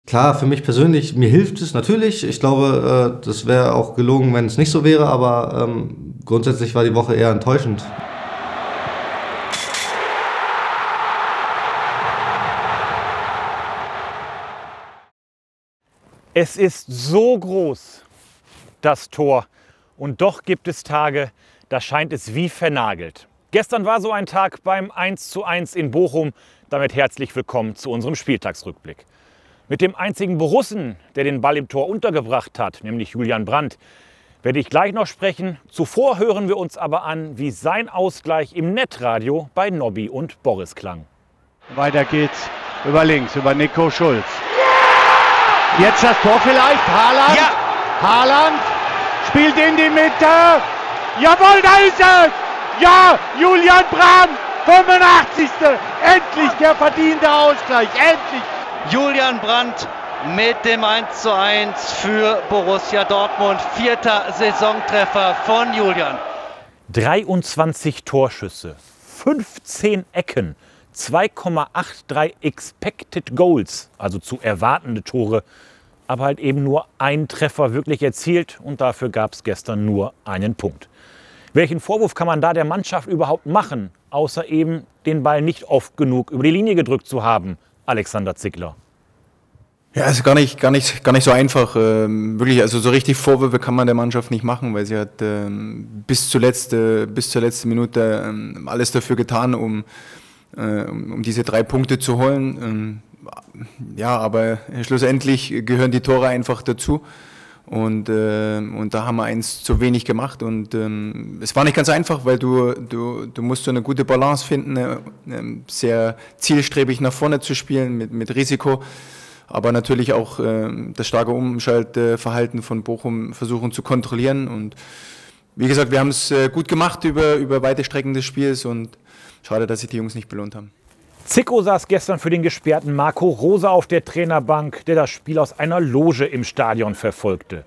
Klar, für mich persönlich, mir hilft es natürlich. Ich glaube, das wäre auch gelogen, wenn es nicht so wäre, aber grundsätzlich war die Woche eher enttäuschend. Es ist so groß, das Tor. Und doch gibt es Tage, da scheint es wie vernagelt. Gestern war so ein Tag beim 1:1 in Bochum. Damit herzlich willkommen zu unserem Spieltagsrückblick. Mit dem einzigen Borussen, der den Ball im Tor untergebracht hat, nämlich Julian Brandt, werde ich gleich noch sprechen. Zuvor hören wir uns aber an, wie sein Ausgleich im Netradio bei Nobby und Boris klang. Weiter geht's über links, über Nico Schulz. Jetzt das Tor vielleicht, Haaland. Ja. Haaland spielt in die Mitte. Jawohl, da ist es. Ja, Julian Brandt, 85. Endlich der verdiente Ausgleich, endlich. Julian Brandt mit dem 1:1 für Borussia Dortmund. 4. Saisontreffer von Julian. 23 Torschüsse, 15 Ecken, 2,83 Expected Goals, also zu erwartende Tore, aber halt eben nur ein Treffer wirklich erzielt und dafür gab es gestern nur einen Punkt. Welchen Vorwurf kann man da der Mannschaft überhaupt machen, außer eben den Ball nicht oft genug über die Linie gedrückt zu haben, Alexander Zickler? Ja, ist gar nicht so einfach. Wirklich, also so richtig Vorwürfe kann man der Mannschaft nicht machen, weil sie hat bis zur letzten Minute alles dafür getan, um diese 3 Punkte zu holen. Ja, aber schlussendlich gehören die Tore einfach dazu. Und da haben wir eins zu wenig gemacht. Und es war nicht ganz einfach, weil du musst so eine gute Balance finden, sehr zielstrebig nach vorne zu spielen mit Risiko. Aber natürlich auch das starke Umschaltverhalten von Bochum versuchen zu kontrollieren. Und wie gesagt, wir haben es gut gemacht über weite Strecken des Spiels und schade, dass sich die Jungs nicht belohnt haben. Zicko saß gestern für den gesperrten Marco Rose auf der Trainerbank, der das Spiel aus einer Loge im Stadion verfolgte.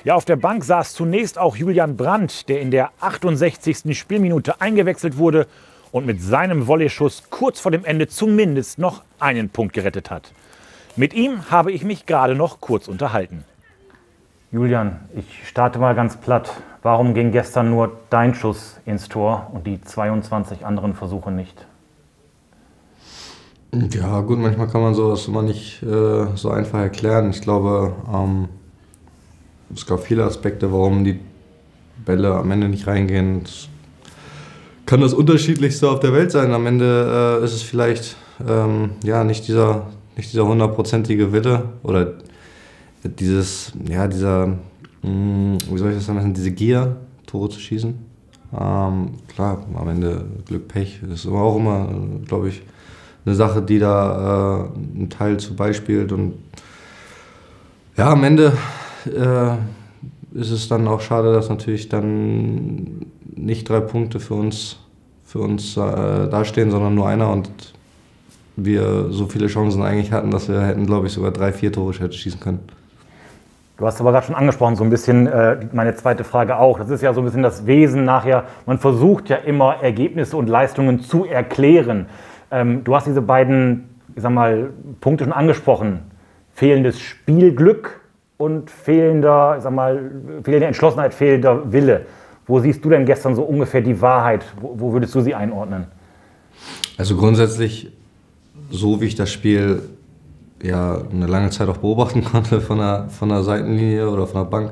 Ja, auf der Bank saß zunächst auch Julian Brandt, der in der 68. Spielminute eingewechselt wurde und mit seinem Volley-Schuss kurz vor dem Ende zumindest noch einen Punkt gerettet hat. Mit ihm habe ich mich gerade noch kurz unterhalten. Julian, ich starte mal ganz platt. Warum ging gestern nur dein Schuss ins Tor und die 22 anderen Versuche nicht? Ja gut, manchmal kann man sowas immer nicht so einfach erklären. Ich glaube, es gab viele Aspekte, warum die Bälle am Ende nicht reingehen. Es kann das Unterschiedlichste auf der Welt sein. Am Ende ist es vielleicht nicht dieser 100%ige Wille oder dieser, wie soll ich das sagen, diese Gier, Tore zu schießen. Klar, am Ende Glück, Pech, das ist auch immer, glaube ich, eine Sache, die da einen Teil zu beispielt. Und ja, am Ende ist es dann auch schade, dass natürlich dann nicht 3 Punkte für uns dastehen, sondern nur einer und wir so viele Chancen eigentlich hatten, dass wir hätten, glaube ich, sogar 3, 4 Tore schießen können. Du hast aber gerade schon angesprochen, so ein bisschen meine zweite Frage auch. Das ist ja so ein bisschen das Wesen nachher. Man versucht ja immer Ergebnisse und Leistungen zu erklären. Du hast diese beiden, ich sag mal, Punkte schon angesprochen. Fehlendes Spielglück und fehlende Entschlossenheit, fehlender Wille. Wo siehst du denn gestern so ungefähr die Wahrheit? Wo würdest du sie einordnen? Also grundsätzlich, so wie ich das Spiel ja eine lange Zeit auch beobachten konnte von der Seitenlinie oder von der Bank,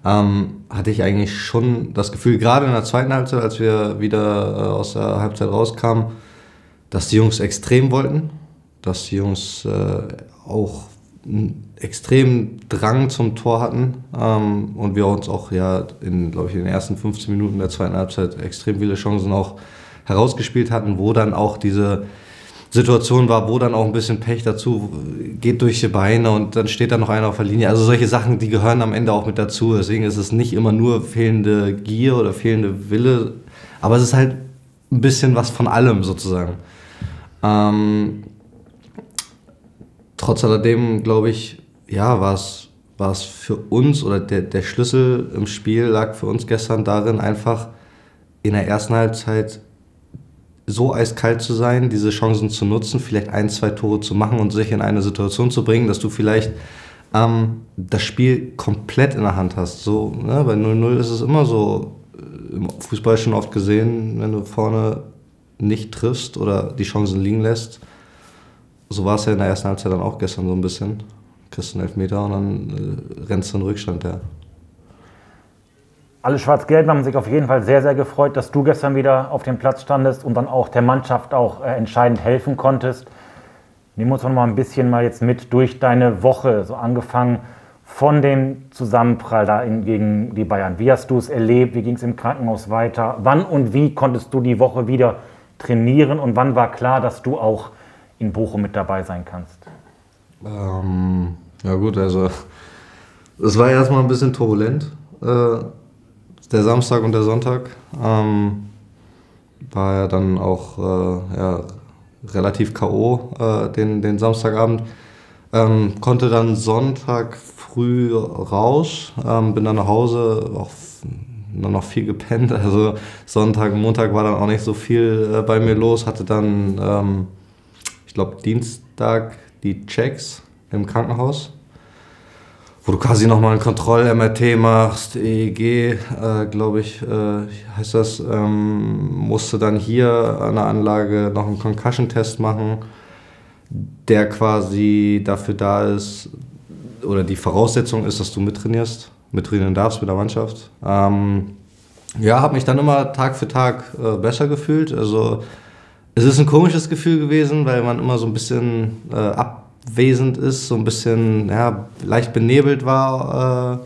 hatte ich eigentlich schon das Gefühl, gerade in der zweiten Halbzeit, als wir wieder aus der Halbzeit rauskamen, dass die Jungs extrem wollten, dass die Jungs auch einen extremen Drang zum Tor hatten und wir uns auch in den ersten 15 Minuten der zweiten Halbzeit extrem viele Chancen auch herausgespielt hatten, wo dann auch diese Situation war, wo dann auch ein bisschen Pech dazu geht durch die Beine und dann steht da noch einer auf der Linie. Also solche Sachen, die gehören am Ende auch mit dazu. Deswegen ist es nicht immer nur fehlende Gier oder fehlende Wille, aber es ist halt ein bisschen was von allem sozusagen. Trotz alledem, glaube ich, war es für uns oder der Schlüssel im Spiel lag für uns gestern darin, einfach in der ersten Halbzeit so eiskalt zu sein, diese Chancen zu nutzen, vielleicht 1, 2 Tore zu machen und sich in eine Situation zu bringen, dass du vielleicht das Spiel komplett in der Hand hast. So, ne? Bei 0-0 ist es immer so, im Fußball schon oft gesehen, wenn du vorne nicht triffst oder die Chancen liegen lässt. So war es ja in der ersten Halbzeit dann auch gestern so ein bisschen. Kriegst du einen Elfmeter und dann rennst du in Rückstand, ja. Alle Schwarz-Gelben haben sich auf jeden Fall sehr, sehr gefreut, dass du gestern wieder auf dem Platz standest und dann auch der Mannschaft auch entscheidend helfen konntest. Nehmen wir uns noch mal ein bisschen jetzt mit durch deine Woche, so angefangen von dem Zusammenprall da gegen die Bayern. Wie hast du es erlebt? Wie ging es im Krankenhaus weiter? Wann und wie konntest du die Woche wieder trainieren und wann war klar, dass du auch in Bochum mit dabei sein kannst? Ja gut, also es war erstmal ein bisschen turbulent. Der Samstag und der Sonntag war ja dann auch relativ K.O. Den Samstagabend. Konnte dann Sonntag früh raus, bin dann nach Hause, auch nur noch viel gepennt. Also Sonntag, Montag war dann auch nicht so viel bei mir los. Hatte dann, ich glaube, Dienstag die Checks im Krankenhaus, wo du quasi nochmal ein Kontroll-MRT machst, EEG, glaube ich, heißt das. Musste dann hier an der Anlage noch einen Concussion-Test machen, der quasi dafür da ist, oder die Voraussetzung ist, dass du mittrainieren darfst mit der Mannschaft. Habe mich dann immer Tag für Tag besser gefühlt. Also es ist ein komisches Gefühl gewesen, weil man immer so ein bisschen abwesend ist, so ein bisschen leicht benebelt war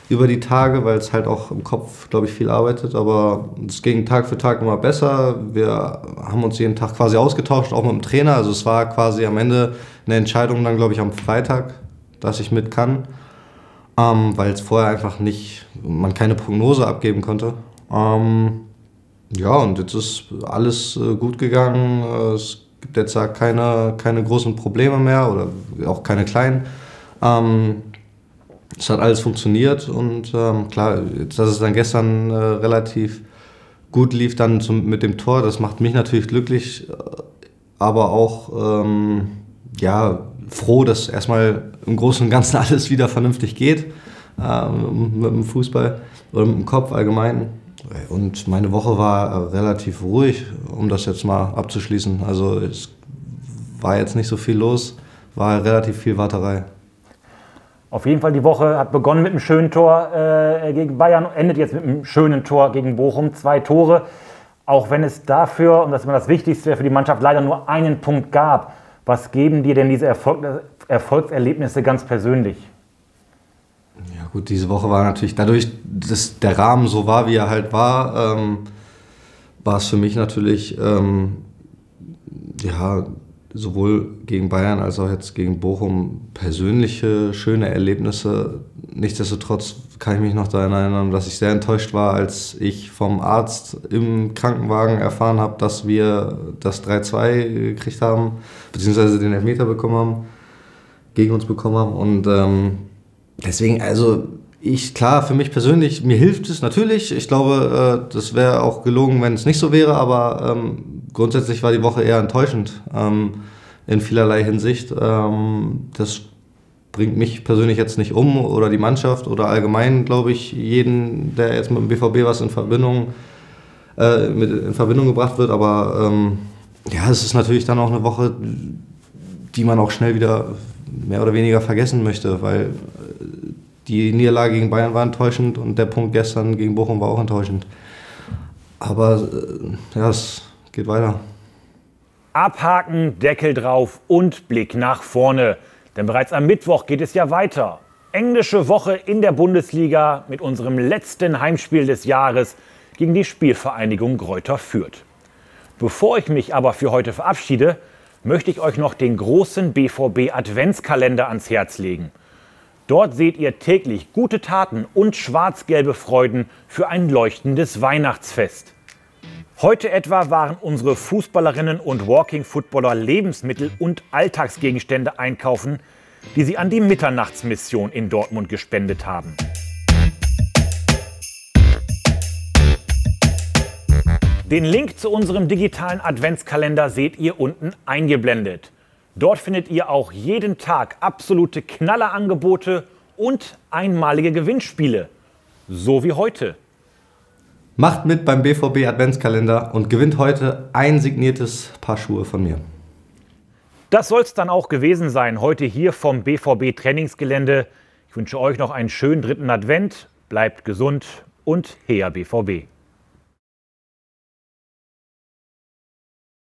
über die Tage, weil es halt auch im Kopf, glaube ich, viel arbeitet. Aber es ging Tag für Tag immer besser. Wir haben uns jeden Tag quasi ausgetauscht, auch mit dem Trainer. Also es war quasi am Ende eine Entscheidung dann, glaube ich, am Freitag, dass ich mit kann. Weil es vorher einfach man keine Prognose abgeben konnte. Und jetzt ist alles gut gegangen. Es gibt jetzt keine großen Probleme mehr oder auch keine kleinen. Es hat alles funktioniert und klar, dass es dann gestern relativ gut lief dann mit dem Tor, das macht mich natürlich glücklich, aber auch froh, dass erstmal im Großen und Ganzen alles wieder vernünftig geht mit dem Fußball oder mit dem Kopf allgemein. Und meine Woche war relativ ruhig, um das jetzt mal abzuschließen. Also es war jetzt nicht so viel los, war relativ viel Warterei. Auf jeden Fall, die Woche hat begonnen mit einem schönen Tor gegen Bayern, endet jetzt mit einem schönen Tor gegen Bochum. 2 Tore, auch wenn es dafür, und das ist immer das Wichtigste für die Mannschaft, leider nur einen Punkt gab. Was geben dir denn diese Erfolgserlebnisse ganz persönlich? Ja gut, diese Woche war natürlich, dadurch, dass der Rahmen so war, wie er halt war, war es für mich natürlich sowohl gegen Bayern als auch jetzt gegen Bochum persönliche, schöne Erlebnisse. Nichtsdestotrotz kann ich mich noch daran erinnern, dass ich sehr enttäuscht war, als ich vom Arzt im Krankenwagen erfahren habe, dass wir das 3-2 gekriegt haben, beziehungsweise den Elfmeter gegen uns bekommen haben. Und deswegen, also klar, für mich persönlich, mir hilft es natürlich. Ich glaube, das wäre auch gelogen, wenn es nicht so wäre, aber grundsätzlich war die Woche eher enttäuschend in vielerlei Hinsicht. Das bringt mich persönlich jetzt nicht um oder die Mannschaft oder allgemein, glaube ich, jeden, der jetzt mit dem BVB was in Verbindung gebracht wird. Aber es ist natürlich dann auch eine Woche, die man auch schnell wieder mehr oder weniger vergessen möchte, weil die Niederlage gegen Bayern war enttäuschend und der Punkt gestern gegen Bochum war auch enttäuschend. Aber es geht weiter. Abhaken, Deckel drauf und Blick nach vorne. Denn bereits am Mittwoch geht es ja weiter. Englische Woche in der Bundesliga mit unserem letzten Heimspiel des Jahres gegen die Spielvereinigung Greuther Fürth. Bevor ich mich aber für heute verabschiede, möchte ich euch noch den großen BVB-Adventskalender ans Herz legen. Dort seht ihr täglich gute Taten und schwarz-gelbe Freuden für ein leuchtendes Weihnachtsfest. Heute etwa waren unsere Fußballerinnen und Walking-Footballer Lebensmittel und Alltagsgegenstände einkaufen, die sie an die Mitternachtsmission in Dortmund gespendet haben. Den Link zu unserem digitalen Adventskalender seht ihr unten eingeblendet. Dort findet ihr auch jeden Tag absolute Knallerangebote und einmalige Gewinnspiele. So wie heute. Macht mit beim BVB Adventskalender und gewinnt heute ein signiertes Paar Schuhe von mir. Das soll es dann auch gewesen sein, heute hier vom BVB Trainingsgelände. Ich wünsche euch noch einen schönen 3. Advent, bleibt gesund und her BVB.